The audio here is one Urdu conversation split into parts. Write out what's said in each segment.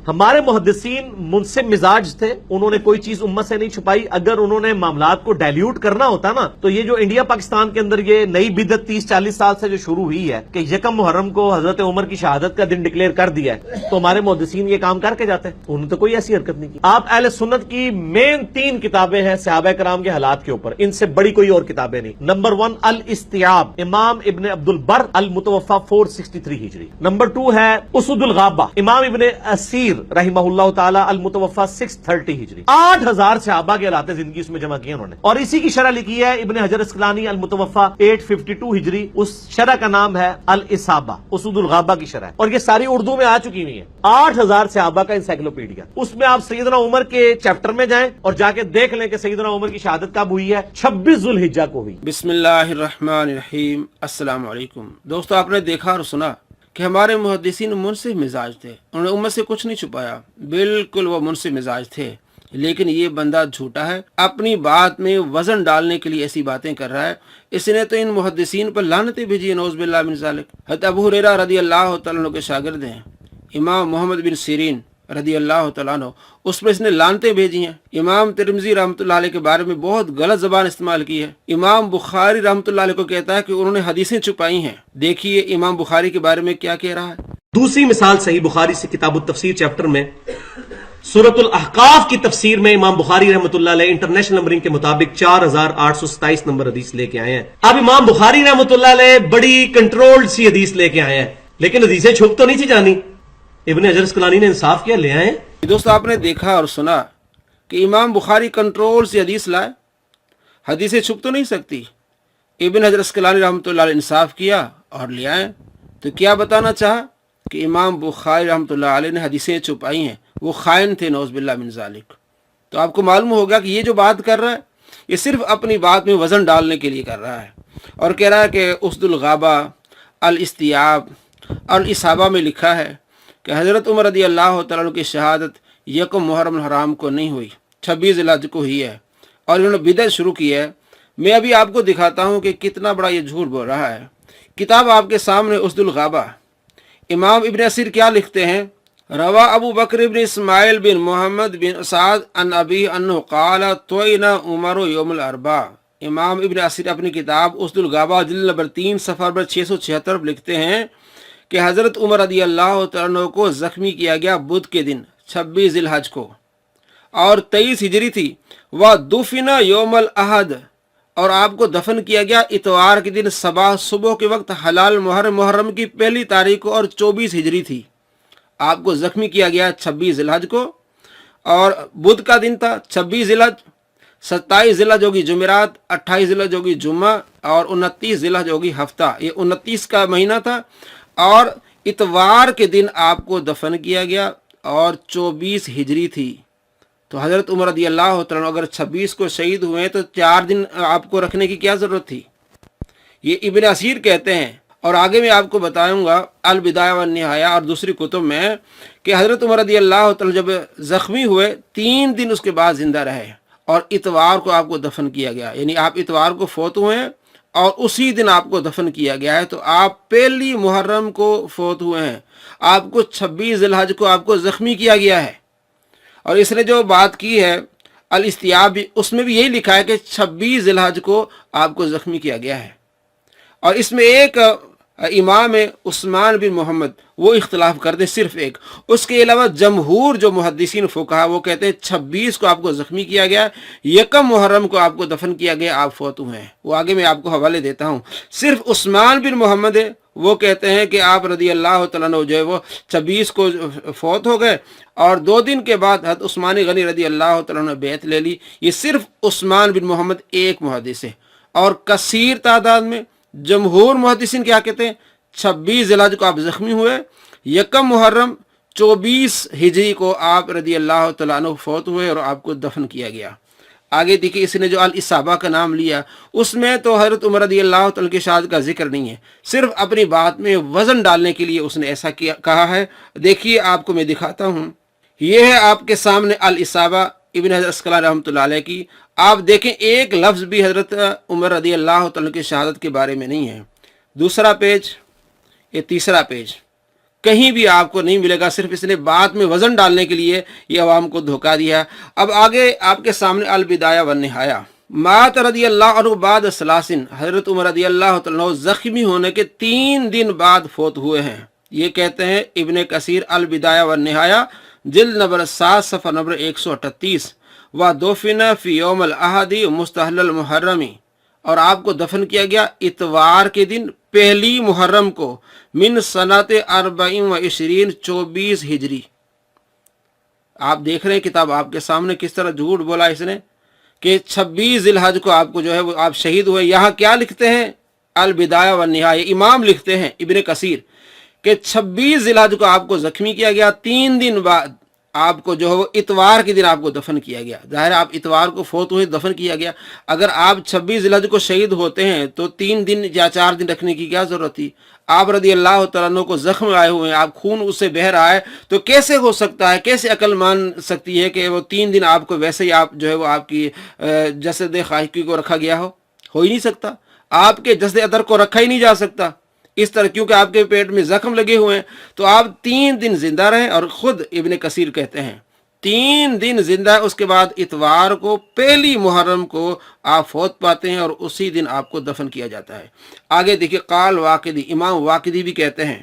ہمارے محدثین منصف مزاج تھے، انہوں نے کوئی چیز امت سے نہیں چھپائی. اگر انہوں نے معاملات کو ڈائلیوٹ کرنا ہوتا نا تو یہ جو انڈیا پاکستان کے اندر یہ نئی بدعت 30-40 سال سے جو شروع ہوئی ہے کہ یکم محرم کو حضرت عمر کی شہادت کا دن ڈکلیئر کر دیا ہے، تو ہمارے محدثین یہ کام کر کے جاتے ہیں. انہوں نے تو کوئی ایسی حرکت نہیں کی. آپ اہل سنت کی مین 3 کتابیں ہیں صحابہ کرام کے حالات کے اوپر، ان سے بڑی کوئی اور کتابیں نہیں. نمبر 1 الاستیاب، امام ابن عبد البر، المتوفى 463 ہجری. نمبر 2 ہے اسد الغابہ، امام ابن اسیر رحمہ اللہ تعالی، المتوفى 630 ہجری. 8000 صحابہ کے حالات زندگی اس میں جمع کیے انہوں نے، اور اسی کی شرح لکھی ہے ابن حجر اسقلانی، المتوفى 852 ہجری. اس شرح کا نام ہے الاصابہ، اسد الغابہ کی شرح، اور یہ ساری اردو میں آ چکی ہوئی ہیں. 8000 صحابہ کا انسائکلوپیڈیا. اس میں آپ سیدنا عمر کے چیپٹر میں جائیں اور جا کے دیکھ لیں کہ سیدنا عمر کی شہادت کب ہوئی ہے. 26 ذوالحجہ کو ہوئی. بسم اللہ الرحمن الرحیم. السلام علیکم دوستو، آپ نے دیکھا اور سنا کہ ہمارے محدثین منصف مزاج تھے، انہوں نے امت سے کچھ نہیں چھپایا، بالکل وہ منصف مزاج تھے. لیکن یہ بندہ جھوٹا ہے، اپنی بات میں وزن ڈالنے کے لیے ایسی باتیں کر رہا ہے. اس نے تو ان محدثین پر لعنتیں بھیجی ہیں، نعوذ باللہ من ذالک. حضرت ابو ہریرہ رضی اللہ تعالیٰ عنہ کے شاگرد ہیں امام محمد بن سیرین رضی اللہ تعالیٰ عنہ، اس پر اس نے لعنتیں بھیجی ہیں. امام ترمذی رحمۃ اللہ علیہ کے بارے میں بہت غلط زبان استعمال کی ہے. امام بخاری رحمۃ اللہ علیہ کو کہتا ہے کہ انہوں نے حدیثیں چھپائی ہیں. دیکھیے امام بخاری کے بارے میں کیا کہہ رہا ہے. دوسری مثال صحیح بخاری سے کتاب التفسیر چیپٹر میں سورۃ الاحقاف کی تفسیر میں امام بخاری رحمۃ اللہ علیہ انٹرنیشنل نمبرنگ کے مطابق 4827 نمبر حدیث لے کے آئے ہیں. اب امام بخاری رحمۃ اللہ علیہ بڑی کنٹرولڈ سی حدیث لے کے آئے ہیں، لیکن حدیثیں چھپ تو نہیں تھی جانی. ابن حجر اسقلانی نے انصاف کیا، لے آئے. دوستو آپ نے دیکھا اور سنا کہ امام بخاری کنٹرول سے حدیث لائے، حدیثیں چھپ تو نہیں سکتی. ابن حجر اسقلانی رحمۃ اللہ علیہ انصاف کیا اور لے آئے. تو کیا بتانا چاہا کہ امام بخاری رحمۃ اللہ علیہ نے حدیثیں چھپائی ہیں، وہ خائن تھے، نعوذ باللہ من ذالک. تو آپ کو معلوم ہوگا کہ یہ جو بات کر رہا ہے یہ صرف اپنی بات میں وزن ڈالنے کے لیے کر رہا ہے، اور کہہ رہا ہے کہ اسد الغابہ، الاستیاب اور الاصابہ میں لکھا ہے کہ حضرت عمر رضی اللہ تعالیٰ عنہ کی شہادت یکم محرم الحرام کو نہیں ہوئی، 26 ذوالحجہ کو ہوئی ہے، اور انہوں نے بدعت شروع کی ہے. میں ابھی آپ کو دکھاتا ہوں کہ کتنا بڑا یہ جھوٹ بول رہا ہے. کتاب آپ کے سامنے اسد الغابہ. امام ابن اسیر کیا لکھتے ہیں؟ روا ابو بکر بن اسماعیل بن محمد بن سعد عن ابی انہ قال طعن عمر یوم الاربعاء. امام ابن اسیر اپنی کتاب اسد الغابہ جلد نمبر 3 صفحہ نمبر 676 لکھتے ہیں کہ حضرت عمر رضی اللہ تعالیٰ عنہ کو زخمی کیا گیا بدھ کے دن 26 ذی الحج کو، اور 23 ہجری تھی. وہ دفن یوم الاحد، اور آپ کو دفن کیا گیا اتوار کے دن صبح کے وقت حلال محرم کی 1 تاریخ کو، اور 24 ہجری تھی. آپ کو زخمی کیا گیا 26 ذی الحج کو، اور بدھ کا دن تھا 26 ذی الحج. 27 ذی الحج ہوگی جمعرات، 28 ذی الحج ہوگی جمعہ، اور 29 ذی الحج ہوگی ہفتہ. یہ 29 کا مہینہ تھا، اور اتوار کے دن آپ کو دفن کیا گیا، اور 24 ہجری تھی. تو حضرت عمر رضی اللہ تعالیٰ اگر 26 کو شہید ہوئے تو 4 دن آپ کو رکھنے کی کیا ضرورت تھی؟ یہ ابن اسیر کہتے ہیں. اور آگے میں آپ کو بتاؤں گا البدایہ والنہایہ اور دوسری کتب میں کہ حضرت عمر رضی اللہ تعالیٰ جب زخمی ہوئے 3 دن اس کے بعد زندہ رہے، اور اتوار کو آپ کو دفن کیا گیا. یعنی آپ اتوار کو فوت ہوئے ہیں اور اسی دن آپ کو دفن کیا گیا ہے. تو آپ 1 محرم کو فوت ہوئے ہیں، آپ کو 26 ذی الحج کو آپ کو زخمی کیا گیا ہے. اور اس نے جو بات کی ہے الاستیاب، اس میں بھی یہی لکھا ہے کہ 26 ذی الحج کو آپ کو زخمی کیا گیا ہے. اور اس میں ایک امام عثمان بن محمد وہ اختلاف کرتے صرف ایک. اس کے علاوہ جمہور جو محدثین فقہا وہ کہتے ہیں 26 کو آپ کو زخمی کیا گیا، یکم محرم کو آپ کو دفن کیا گیا، آپ فوت ہوئے ہیں. وہ آگے میں آپ کو حوالے دیتا ہوں. صرف عثمان بن محمد ہے وہ کہتے ہیں کہ آپ رضی اللہ تعالیٰ عنہ جو ہے وہ 26 کو فوت ہو گئے، اور 2 دن کے بعد حضرت عثمان غنی رضی اللہ تعالیٰ عنہ بیعت لے لی. یہ صرف عثمان بن محمد ایک محدث ہے. اور کثیر تعداد میں جمہور محدثین کیا کہتے ہیں؟ 26 ذی الحج کو آپ زخمی ہوئے، یکم محرم 24 ہجری کو آپ رضی اللہ تعالیٰ عنہ فوت ہوئے اور آپ کو دفن کیا گیا. آگے دیکھیے اس نے جو الاصابہ کا نام لیا اس میں تو حضرت عمر رضی اللہ تعالیٰ کی شہادت کا ذکر نہیں ہے، صرف اپنی بات میں وزن ڈالنے کے لیے اس نے ایسا کہا ہے. دیکھیے آپ کو میں دکھاتا ہوں. یہ ہے آپ کے سامنے الاصابہ ابن حجر اسقلانی رحمۃ اللہ علیہ کی. آپ دیکھیں ایک لفظ بھی حضرت عمر رضی اللہ تعالیٰ کی شہادت کے بارے میں نہیں ہے. دوسرا پیج، یہ تیسرا پیج. کہیں بھی آپ کو نہیں ملے گا، صرف اس نے بات میں وزن ڈالنے کے لیے یہ عوام کو دھوکہ دیا۔ اب آگے آپ کے سامنے البدایہ والنہایہ۔ مات رضی اللہ عنہ بعد ثلاثن، حضرت عمر رضی اللہ تعالیٰ عنہ زخمی ہونے کے 3 دن بعد فوت ہوئے ہیں۔ یہ کہتے ہیں ابن کثیر البدایہ والنہایہ جلد نمبر 7 صفحہ نمبر 138، ودفن فی یوم الاحد مستحل المحرمی، اور آپ کو دفن کیا گیا اتوار کے دن 1 محرم کو، من سنت 24 24 ہجری۔ آپ دیکھ رہے ہیں کتاب آپ کے سامنے کس طرح جھوٹ بولا اس نے کہ 26 ذی الحج کو آپ کو جو ہے وہ آپ شہید ہوئے۔ یہاں کیا لکھتے ہیں البدایہ والنہایہ، امام لکھتے ہیں ابن کثیر کہ 26 ذی الحج کو آپ کو زخمی کیا گیا، 3 دن بعد آپ کو جو ہے وہ اتوار کے دن آپ کو دفن کیا گیا۔ ظاہر ہے آپ اتوار کو فوت ہوئے دفن کیا گیا، اگر آپ 26 ذی الحج کو شہید ہوتے ہیں تو 3 دن یا 4 دن رکھنے کی کیا ضرورت تھی؟ آپ رضی اللہ تعالیٰ عنہ کو زخم آئے ہوئے ہیں، آپ خون اس سے بہہ رہا ہے، تو کیسے ہو سکتا ہے، کیسے عقل مان سکتی ہے کہ وہ 3 دن آپ کو ویسے ہی آپ جو ہے وہ آپ کی جسد خاکی کو رکھا گیا ہو ہی نہیں سکتا۔ آپ کے جسد ادر کو رکھا ہی نہیں جا سکتا اس طرح، کیونکہ آپ کے پیٹ میں زخم لگے ہوئے ہیں، تو آپ 3 دن زندہ رہیں۔ اور خود ابن کثیر کہتے ہیں 3 دن زندہ، اس کے بعد اتوار کو 1 محرم کو آپ فوت پاتے ہیں اور اسی دن آپ کو دفن کیا جاتا ہے۔ آگے دیکھیے قال واقدی، امام واقدی بھی کہتے ہیں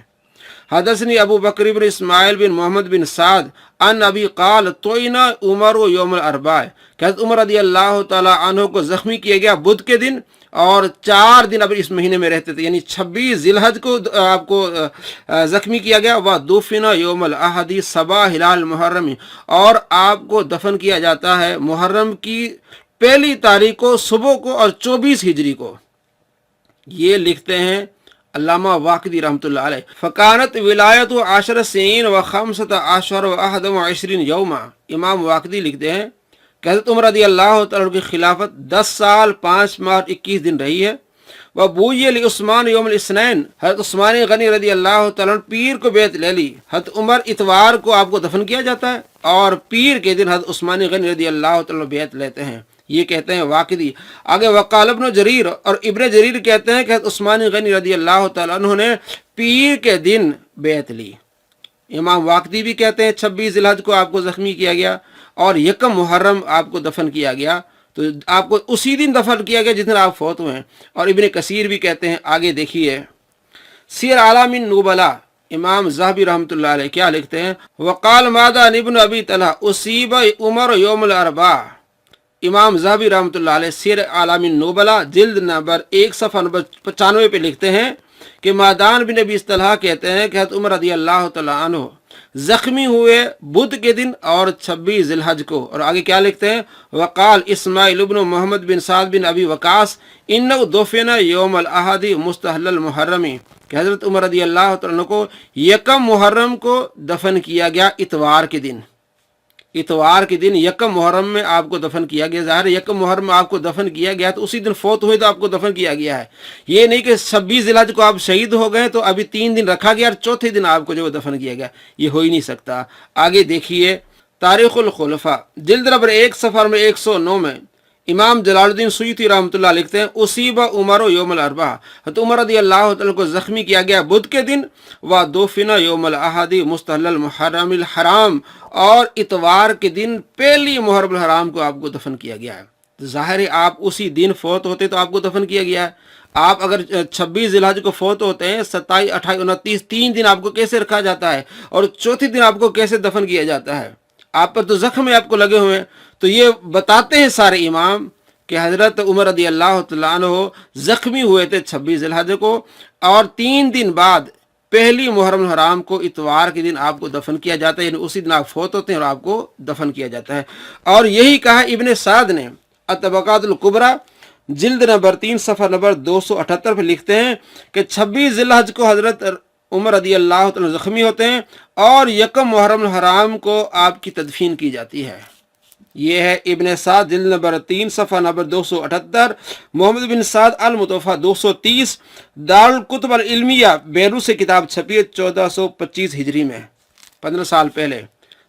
حدثنی ابو بکر بن اسماعیل بن محمد بن سعد ان ابی قال توئنا عمر و یوم الاربعاء، کہ حضرت عمر رضی اللہ تعالی عنہ کو زخمی کیا گیا بدھ کے دن، اور 4 دن اب اس مہینے میں رہتے تھے، یعنی 26 ذی الحج کو آپ کو زخمی کیا گیا۔ ودفن یوم الاحد صباح ہلال محرم، اور آپ کو دفن کیا جاتا ہے محرم کی 1 تاریخ کو صبح کو اور 24 ہجری کو۔ یہ لکھتے ہیں علامہ واقدی رحمۃ اللہ علیہ، فکانت ولایت 10 سنین و 15 اشہر و 21 یوما۔ امام واقدی لکھتے ہیں کہ حضرت عمر رضی اللہ تعالیٰ کی خلافت 10 سال 5 ماہ اور 21 دن رہی ہے۔ وبوئی لعثمان یوم الاثنین، حضرت عثمان غنی رضی اللہ تعالیٰ پیر کو بیعت لے لی۔ حضرت عمر اتوار کو آپ کو دفن کیا جاتا ہے اور پیر کے دن حضرت عثمان غنی رضی اللہ تعالیٰ بیعت لیتے ہیں۔ یہ کہتے ہیں واقدی۔ آگے وقال ابن جریر، اور ابن جریر کہتے ہیں کہ حضرت عثمان غنی رضی اللہ تعالیٰ عنہ نے پیر کے دن بیعت لی۔ امام واقدی بھی کہتے ہیں 26 ذی الحج کو آپ کو زخمی کیا گیا اور 1 محرم آپ کو دفن کیا گیا، تو آپ کو اسی دن دفن کیا گیا جس دن آپ فوت ہوئے ہیں۔ اور ابن کثیر بھی کہتے ہیں، آگے دیکھیے سیر اعلام النبلاء، امام ذہبی رحمۃ اللہ علیہ کیا لکھتے ہیں، وقال مادان ابن ابی طلحہ اصیب عمر یوم الاربعاء۔ امام ذہبی رحمۃ اللہ علیہ سیر اعلام النبلاء جلد نمبر 1 صفحہ نمبر 95 پہ لکھتے ہیں کہ مادان بن ابی طلحہ کہتے ہیں کہ حضرت عمر رضی اللہ تعالیٰ عنہ زخمی ہوئے بدھ کے دن اور 26 ذی الحج کو۔ اور آگے کیا لکھتے ہیں، وقال اسماعیل ابن محمد بن سعد بن ابی وقاص انہ دفن یوم الاحد مستحل المحرمی، کہ حضرت عمر رضی اللہ تعالیٰ عنہ کو 1 محرم کو دفن کیا گیا اتوار کے دن۔ اتوار کے دن 1 محرم میں آپ کو دفن کیا گیا۔ ظاہر 1 محرم میں آپ کو دفن کیا گیا تو اسی دن فوت ہوئے تو آپ کو دفن کیا گیا ہے۔ یہ نہیں کہ 26 ذی الحج کو آپ شہید ہو گئے تو ابھی 3 دن رکھا گیا اور 4تھے دن آپ کو جو دفن کیا گیا، یہ ہو ہی نہیں سکتا۔ آگے دیکھیے تاریخ الخلفاء جلد نمبر 1 صفحہ میں 109 میں امام جلال الدین سیوطی رحمۃ اللہ لکھتے ہیں اصیب عمر یوم الاربعاء، حضرت عمر رضی اللہ تعالیٰ کو زخمی کیا گیا بدھ کے دن، ودفن یوم الاحد مستحل المحرم الحرام، اور اتوار کے دن 1 محرم الحرام کو آپ کو دفن کیا گیا ہے۔ ظاہر ہے آپ اسی دن فوت ہوتے تو آپ کو دفن کیا گیا ہے۔ آپ اگر 26 ذی الحج کو فوت ہوتے ہیں 27 28 29 3 دن آپ کو کیسے رکھا جاتا ہے اور 4تھے دن آپ کو کیسے دفن کیا جاتا ہے؟ آپ پر تو زخم ہے، آپ کو لگے ہوئے ہیں۔ تو یہ بتاتے ہیں سارے امام کہ حضرت عمر رضی اللہ تعالیٰ عنہ زخمی ہوئے تھے 26 ذی الحج کو، اور 3 دن بعد 1 محرم الحرام کو اتوار کے دن آپ کو دفن کیا جاتا ہے، یعنی اسی دن آپ فوت ہوتے ہیں اور آپ کو دفن کیا جاتا ہے۔ اور یہی کہا ابن سعد نے الطبقات الکبریٰ جلد نمبر 3 صفحہ نمبر 278 پہ لکھتے ہیں کہ 26 ذی الحج کو حضرت عمر رضی اللہ تعالیٰ زخمی ہوتے ہیں اور 1 محرم الحرام کو آپ کی تدفین کی جاتی ہے۔ یہ ہے ابن سعد جلد نمبر 3 صفحہ نمبر 278، محمد بن سعد المتوفیٰ 230، دارالکتب العلمیہ بیروت سے کتاب چھپی ہے 1425 ہجری میں، 15 سال پہلے۔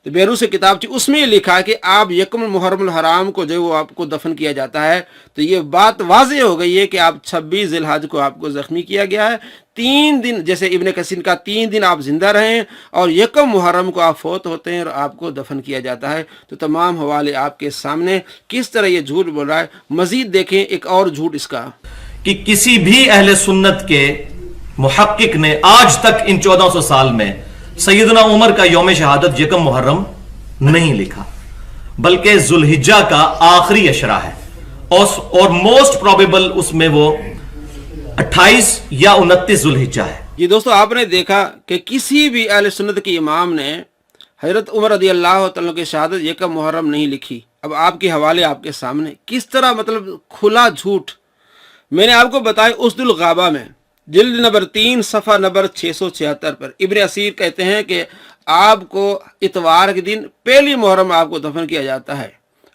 تو بیروت سے کتاب تھی، اس میں یہ لکھا ہے کہ آپ یکم محرم الحرام کو جو وہ آپ کو دفن کیا جاتا ہے، تو یہ بات واضح ہو گئی ہے کہ آپ 26 ذی الحج کو آپ کو زخمی کیا گیا ہے، 3 دن جیسے ابن کثیر کا 3 دن آپ زندہ رہیں اور یکم محرم کو آپ فوت ہوتے ہیں اور آپ کو دفن کیا جاتا ہے۔ تو تمام حوالے آپ کے سامنے کس طرح یہ جھوٹ بول رہا ہے۔ مزید دیکھیں ایک اور جھوٹ اس کا، کہ کسی بھی اہل سنت کے محقق نے آج تک ان 1400 سال میں سیدنا عمر کا یوم شہادت یکم محرم نہیں لکھا، بلکہ ذوالحجہ کا آخری اشرا ہے، اور موسٹ پروبیبل اس میں وہ 28 یا 29 ذوالحجہ ہے۔ یہ دوستو آپ نے دیکھا کہ کسی بھی اہل سنت کے امام نے حضرت عمر رضی اللہ تعالیٰ کی شہادت یکم محرم نہیں لکھی۔ اب آپ کے حوالے آپ کے سامنے کس طرح مطلب کھلا جھوٹ۔ میں نے آپ کو بتایا اسد الغابہ میں جلد نمبر 3 صفحہ نمبر 676 پر ابن اسیر کہتے ہیں کہ آپ کو اتوار کے دن پہلی محرم آپ کو دفن کیا جاتا ہے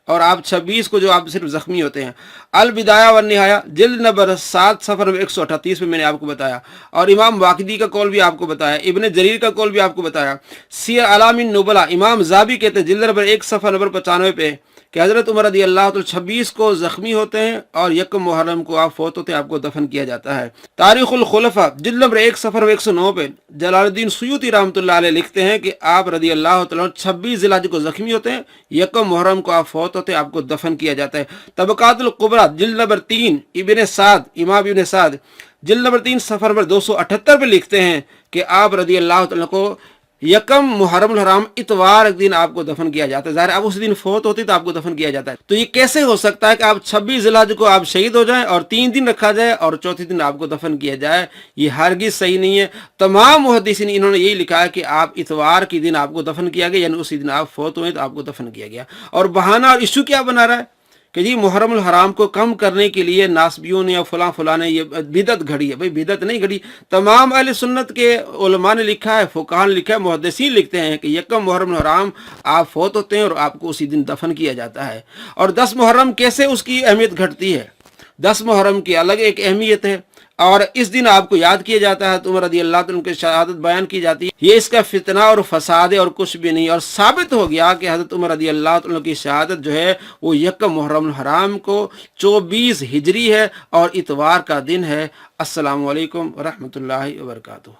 اور آپ 26 کو جو آپ صرف زخمی ہوتے ہیں۔ البدایہ والنہایہ جلد نمبر 7 صفحہ نمبر 138 میں نے آپ کو بتایا، اور امام واقدی کا قول بھی آپ کو بتایا، ابن جریر کا قول بھی آپ کو بتایا۔ سیر اعلام النبلا امام ذہبی کہتے ہیں جلد نمبر 1 صفحہ نمبر 95 پہ کہ حضرت عمر رضی اللہ عنہ 26 کو زخمی ہوتے ہیں اور یکم محرم کو آپ فوت ہوتے ہیں، آپ کو دفن کیا جاتا ہے۔ تاریخ الخلفاء جلد نمبر 1 صفحہ نمبر 109 پہ جلال الدین سیوطی رحمۃ اللہ علیہ لکھتے ہیں کہ آپ رضی اللہ تعالیٰ 26 ذی الحجہ کو زخمی ہوتے ہیں، یکم محرم کو آپ فوت ہوتے ہیں، آپ کو دفن کیا جاتا ہے۔ طبقات الکبریٰ جلد نمبر 3 ابن سعد امام ابن سعد جلد نمبر 3 صفحہ نمبر 278 پہ لکھتے ہیں کہ آپ رضی اللہ تعالیٰ کو یکم محرم الحرام اتوار دن آپ کو دفن کیا جاتا ہے۔ ظاہر اب اس دن فوت ہوتی تو آپ کو دفن کیا جاتا ہے۔ تو یہ کیسے ہو سکتا ہے کہ آپ 26 ذی الحجہ کو آپ شہید ہو جائیں اور 3 دن رکھا جائے اور چوتھے دن آپ کو دفن کیا جائے؟ یہ ہرگز صحیح نہیں ہے۔ تمام محدثین انہوں نے یہی لکھا ہے کہ آپ اتوار کے دن آپ کو دفن کیا گیا، یعنی اسی دن آپ فوت ہوئے تو آپ کو دفن کیا گیا۔ اور بہانہ اور ایشو کیا بنا رہا ہے کہ جی محرم الحرام کو کم کرنے کے لیے ناسبیوں نے یا فلاں نے یہ بدعت گھڑی ہے۔ بھئی بدعت نہیں گھڑی، تمام اہل سنت کے علماء نے لکھا ہے، فقہاء نے لکھا ہے، محدثین لکھتے ہیں کہ یکم محرم الحرام آپ فوت ہوتے ہیں اور آپ کو اسی دن دفن کیا جاتا ہے۔ اور 10 محرم کیسے اس کی اہمیت گھٹتی ہے؟ 10 محرم کی الگ ایک اہمیت ہے اور اس دن آپ کو یاد کیا جاتا ہے، عمر رضی اللہ عنہ کی شہادت بیان کی جاتی ہے۔ یہ اس کا فتنہ اور فساد ہے اور کچھ بھی نہیں، اور ثابت ہو گیا کہ حضرت عمر رضی اللہ عنہ کی شہادت جو ہے وہ یکم محرم الحرام کو 24 ہجری ہے اور اتوار کا دن ہے۔ السلام علیکم ورحمۃ اللہ وبرکاتہ۔